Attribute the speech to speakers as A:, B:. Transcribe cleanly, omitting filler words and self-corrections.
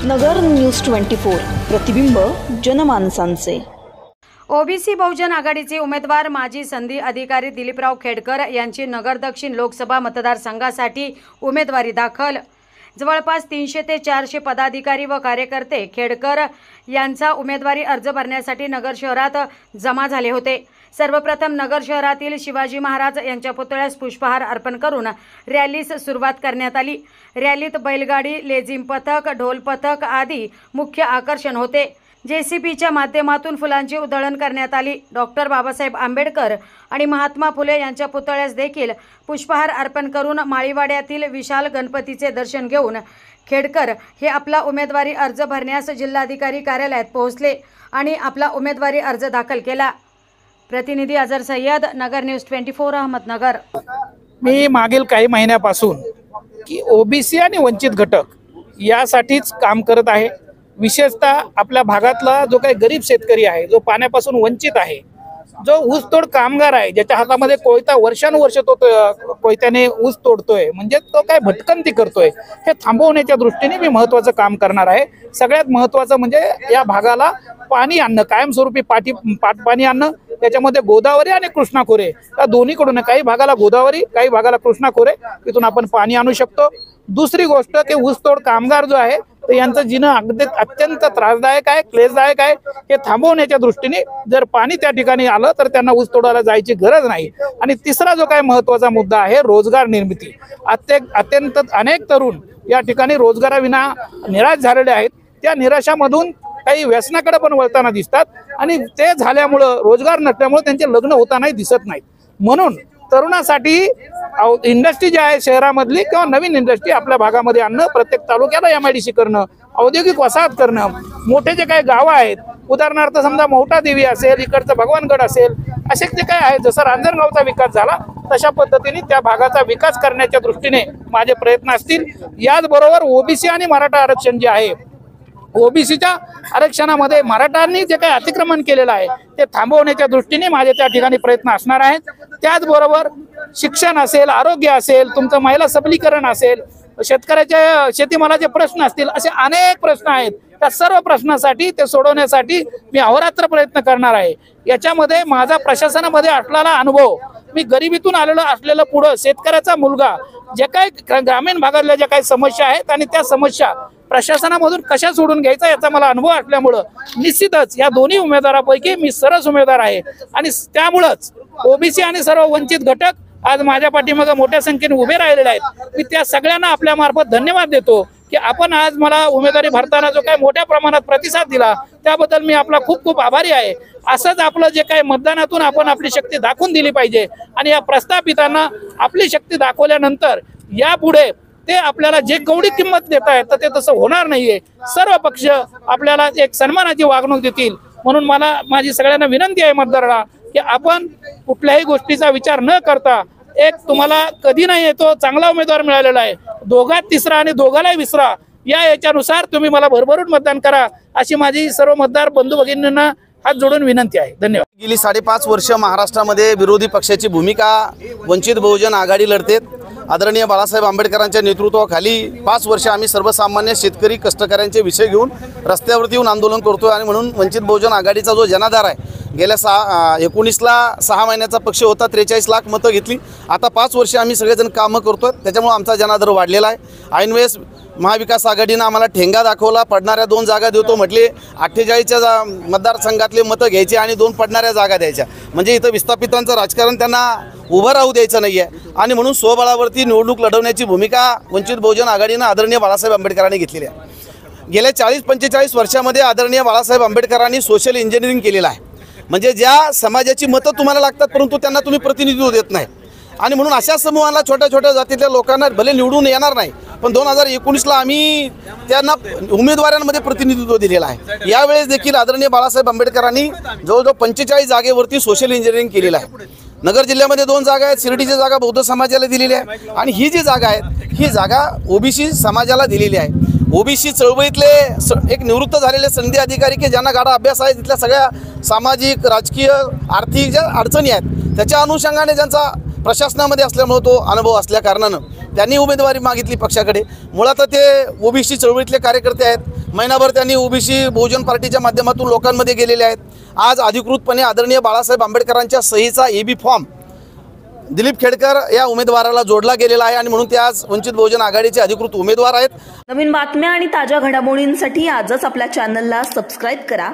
A: नगर news 24 प्रतिबिंब जनमानसांचे।
B: OBC बहुजन आघाडीचे उमेदवार माजी संधी अधिकारी दिलीपराव खेडकर यांची नगर दक्षिण लोकसभा मतदारसंघासाठी उमेदवारी दाखल। जवळपास 300 ते 400 पदाधिकारी व कार्यकर्ते खेडकर यांचा उमेदवारी अर्ज भरण्यासाठी नगर शहरात जमा झाले होते। सर्वप्रथम नगर शहरातील शिवाजी महाराज यांच्या पुतळ्यास पुष्पहार अर्पण करून रॅलीस सुरुवात करण्यात आली। रॅलीत बैलगाडी, लेझिम पथक, ढोल पथक आदी मुख्य आकर्षण होते। जेसीबीच्या माध्यमातून फुलांची उधळण करण्यात आली। डॉक्टर बाबासाहेब आंबेडकर आणि महात्मा फुले यांच्या पुतळ्यास देखील पुष्पहार अर्पण करून माळीवाड्यातील विशाल गणपतीचे दर्शन घेऊन खेडकर हे आपला उमेदवारी अर्ज भरण्यास जिल्हाधिकारी कार्यालयात पोहोचले आणि आपला उमेदवारी अर्ज दाखल केला। प्रतिनिधी अजर सय्यद, नगर न्यूज 24, अहमदनगर।
C: मी मागील काही महिन्यापासून की ओबीसी आणि वंचित घटक यासाठीच काम करत आहे। विशेषतः आपल्या भागातला जो काही गरीब शेतकरी आहे, जो पाण्यापासून वंचित आहे, जो ऊसतोड कामगार आहे, ज्याच्या हातामध्ये कोयता वर्षानुवर्ष तो कोयत्याने ऊस तोडतोय, म्हणजे तो काय भटकंती करतोय, हे थांबवण्याच्या दृष्टीने मी महत्त्वाचं काम करणार आहे। सगळ्यात महत्त्वाचं म्हणजे या भागाला पाणी आणणं, कायमस्वरूपी पाणी आणणं। त्याच्यामध्ये गोदावरी आणि कृष्णा खोरे या दोन्हीकडून, काही भागाला गोदावरी, काही भागाला कृष्णा खोरे, तिथून आपण पाणी आणू शकतो। दुसरी गोष्ट की ऊसतोड कामगार जो आहे तर यांचं जीवन अत्यंत त्रासदायक आहे, क्लेशदायक आहे। हे थांबवण्याच्या दृष्टीने जर पाणी त्या ठिकाणी आलं तर त्यांना ऊस तोडायला जायची गरज नाही। आणि तिसरा जो काही महत्त्वाचा मुद्दा आहे रोजगार निर्मिती। अत्यंत अनेक तरुण या ठिकाणी रोजगाराविना निराश झालेले आहेत। त्या निराशामधून काही व्यसनाकडे पण वळताना दिसतात आणि ते झाल्यामुळं, रोजगार नसल्यामुळे त्यांचे लग्न होतानाही दिसत नाहीत। म्हणून तरुणासाठी इंडस्ट्री जी आहे शहरामधली किंवा नवीन इंडस्ट्री आपल्या भागामध्ये आणणं, प्रत्येक तालुक्याला MIDC करणं, औद्योगिक वसाहत करणं, मोठे जे काही गावं आहेत, उदाहरणार्थ समजा मोठा देवी असेल, इकडचं भगवानगड असेल, असे जे काय आहे, जसं रांजणगावचा विकास झाला तशा पद्धतीने त्या भागाचा विकास करण्याच्या दृष्टीने माझे प्रयत्न असतील। याचबरोबर ओबीसी आणि मराठा आरक्षण जे आहे, ओबीसीच्या आरक्षणामध्ये मराठांनी जे काही अतिक्रमण केलेलं आहे ते थांबवण्याच्या दृष्टीने माझे त्या ठिकाणी प्रयत्न असणार आहेत। त्याचबरोबर शिक्षण असेल, आरोग्य असेल, तुमचं महिला सबलीकरण असेल, शेतकऱ्याच्या शेतीमालाचे प्रश्न असतील, असे अनेक प्रश्न आहेत। त्या सर्व प्रश्नासाठी ते सोडवण्यासाठी मी अहोरात्र प्रयत्न करणार आहे। याच्यामध्ये माझा प्रशासनामध्ये असलेला अनुभव, मी गरिबीतून असलेलं पुढं शेतकऱ्याचा मुलगा, जे काही ग्रामीण भागातल्या ज्या काही समस्या आहेत आणि त्या समस्या प्रशासनामधून कशा सोडून घ्यायचा याचा मला अनुभव असल्यामुळं निश्चितच या दोन्ही उमेदवारापैकी मी सरस उमेदवार आहे। आणि त्यामुळंच ओबीसी आणि सर्व वंचित घटक आज माझ्या पाठीमागे मोठ्या संख्येने उभे राहिलेले आहेत। मी त्या सगळ्यांना आपल्या मार्फत धन्यवाद देतो की आपण आज मला उमेदवारी भरताना जो काही मोठ्या प्रमाणात प्रतिसाद दिला त्याबद्दल मी आपला खूप खूप आभारी आहे। असंच आपलं जे काही मतदानातून आपण आपली शक्ती दाखवून दिली पाहिजे आणि या प्रस्थापितांना आपली शक्ती दाखवल्यानंतर यापुढे ते आपल्याला जे केवढी किंमत देत आहेत तर ते तसं होणार नाहीये। सर्व पक्ष आपल्याला एक सन्मानाची वागणूक देतील। म्हणून माझी सगळ्यांना विनंती आहे मतदारांना की आपण कुठल्याही गोष्टीचा विचार न करता, एक तुम्हाला कधी नाही येतो चांगला उमेदवार मिळालेला आहे, दोघात तिसरा आणि दोघालाही विसरा, याच्यानुसार तुम्ही मला भरभरून मतदान करा, अशी माझी सर्व मतदार बंधू भगिनींना हात जोडून विनंती आहे। धन्यवाद।
D: गेली 5.5 वर्ष महाराष्ट्रामध्ये विरोधी पक्षाची भूमिका वंचित बहुजन आघाडी लढते। आदरणीय बाळासाहेब आंबेडकरांच्या नेतृत्वाखाली 5 वर्ष आम्ही सर्वसामान्य शेतकरी कष्टकऱ्यांचे विषय घेऊन रस्त्यावरती येऊन आंदोलन करतोय। आणि म्हणून वंचित बहुजन आघाडीचा जो जनाधार आहे, गेल्या 19ला 6 महिन्याचा पक्ष होता, 43 लाख मतं घेतली। आता 5 वर्ष आम्ही सगळेजण कामं करतोय, त्याच्यामुळे आमचा जनाधार वाढलेला आहे। ऐनवेळेस महाविकास आघाडीनं आम्हाला ठेंगा दाखवला, पडणाऱ्या 2 जागा देतो म्हटले, 48च्या मतदारसंघातले मतं घ्यायचे आणि 2 पडणाऱ्या जागा द्यायच्या, म्हणजे इथं विस्थापितांचं राजकारण त्यांना उभं राहू द्यायचं नाही आहे। आणि म्हणून स्वबळावरती निवडणूक लढवण्याची भूमिका वंचित बहुजन आघाडीनं आदरणीय बाळासाहेब आंबेडकरांनी घेतलेली आहे। गेल्या 40-45 वर्षामध्ये आदरणीय बाळासाहेब आंबेडकरांनी सोशल इंजिनिअरिंग केलेलं आहे, म्हणजे ज्या समाजाची मतं तुम्हाला लागतात परंतु त्यांना तुम्ही प्रतिनिधित्व देत नाही। आणि म्हणून अशा समूहांना, छोट्या छोट्या जातीतल्या लोकांना भले निवडून येणार नाही, पण 2019ला आम्ही त्यांना उमेदवारांमध्ये प्रतिनिधित्व दिलेलं आहे। यावेळेस देखील आदरणीय बाळासाहेब आंबेडकरांनी जवळजवळ 45 जागेवरती सोशल इंजिनिअरिंग केलेलं आहे। नगर जिल्ह्यामध्ये 2 जागा आहेत, शिर्डीची जागा बौद्ध समाजाला दिलेली आहे आणि ही जी जागा आहे ही जागा ओबीसी समाजाला दिलेली आहे। ओबीसी चळवळीतले एक निवृत्त झालेले संधी अधिकारी की ज्यांना गाढा अभ्यास आहे, तिथल्या सगळ्या सामाजिक, राजकीय, आर्थिक ज्या अडचणी आहेत त्याच्या अनुषंगाने ज्यांचा प्रशासनामध्ये असल्यामुळे तो अनुभव असल्या कारणानं त्यांनी उमेदवारी मागितली पक्षाकडे। मुळात ते ओबीसी चळवळीतले कार्यकर्ते आहेत। महिनाभर त्यांनी ओबीसी बहुजन पार्टीच्या माध्यमातून लोकांमध्ये गेलेले आहेत। आज अधिकृतपणे आदरणीय बाळासाहेब आंबेडकरांच्या सहीचा एबी फॉर्म दिलीप खेडकर या उमेदवाराला जोडला गेलेला आहे आणि म्हणून ते आज वंचित बहुजन आघाडीचे अधिकृत उमेदवार आहेत।
A: नवीन बातम्या आणि ताज्या घडामोडींसाठी आजच आपल्या चॅनलला सबस्क्राईब करा।